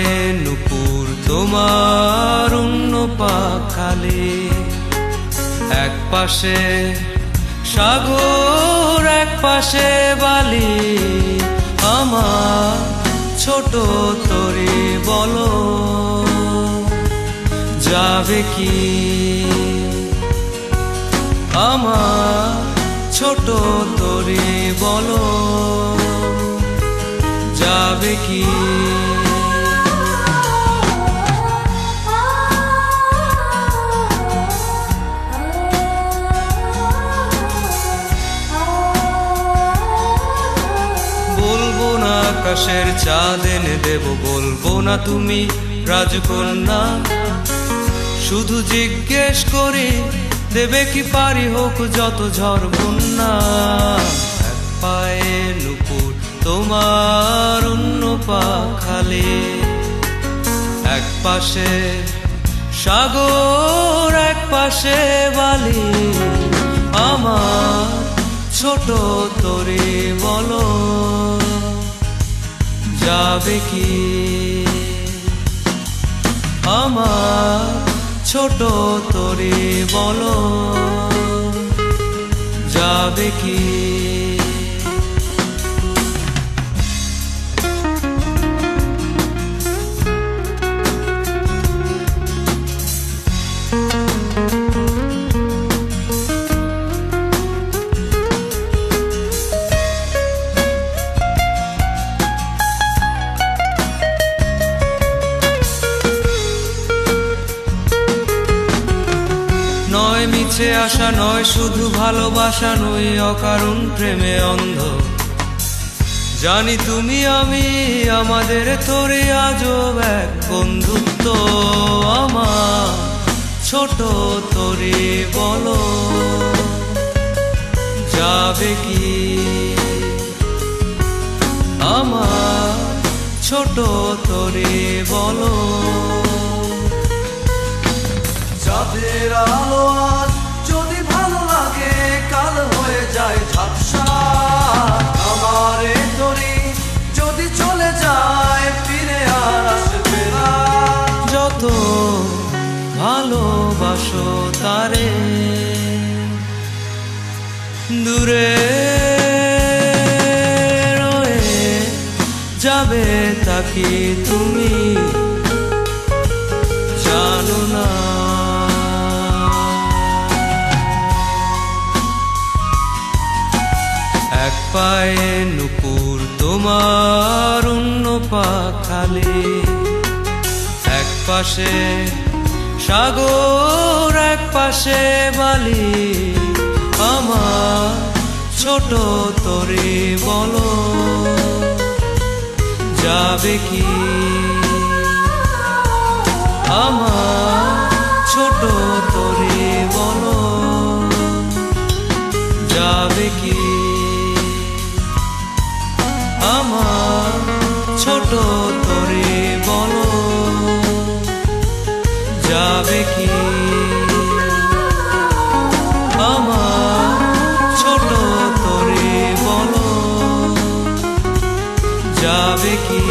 পায়ে নুপুর তোমার অন্য পাখালে, এক পাশে সাগর এক পাশে বালি, আমার ছোট তরি বলো যাবে কি? আমার ছোট তরি বলো যাবে কি? বলবো না আকাশের চাঁদ এনে দেব, বলবো না তুমি রাজকন্যা, শুধু জিজ্ঞেস করি দেবে কি পারি হোক যত ঝড় বন্যা। এক পায়ে নুপুর তোমার অন্য পাখালে, এক পাশে সাগর এক পাশে বালি, আমার ছোট তরি বলো যাবে কি? আমার ছোট তরি বলো যাবে কি? নয় মিছে আশা নয় শুধু ভালোবাসা, নই অকারণ প্রেমে অন্ধ, জানি তুমি আমি আমাদের তোরে আজব এক বন্ধুত্ব। আমার ছোট তরি বলো যাবে কি? আমার ছোট তরি বলো চাঁদের আলো আজ যদি ভালো লাগে কাল হয়ে যায় ঝাপসা, আমার এ তরি যদি চলে যায় ফিরে আর আসবে না। যত ভালোবাসো তারে দূরে রয়ে যাবে তাকে তুমি জানো না। এক পায়ে নুপুর তোমার অন্য পাখালে, এক পাশে সাগর এক পাশে বালি, আমার ছোট তরি বলো যাবে কি? আমার ছোট তরি বলো যাবে কি? আমার ছোট তরি বলো যাবে কি? আমার ছোট তরি বলো যাবে কি?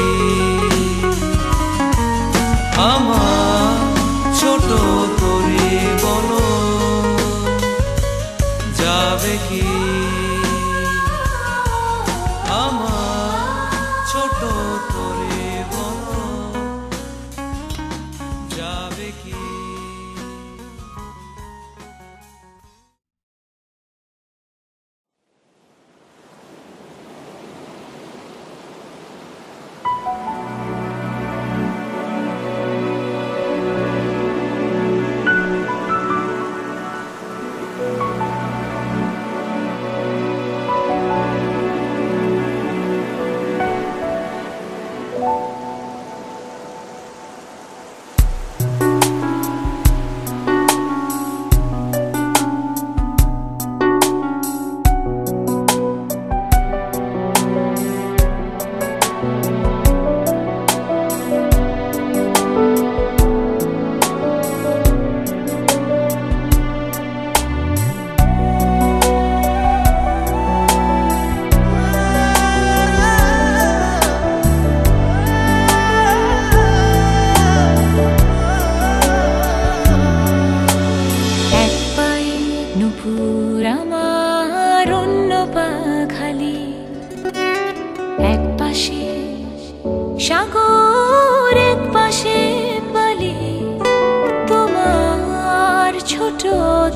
আমার ছোট তরি বলো যাবে কি? আমার ছোট তরি বলো যাবে কি?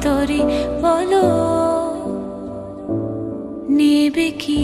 তরি বলো নেবে কি?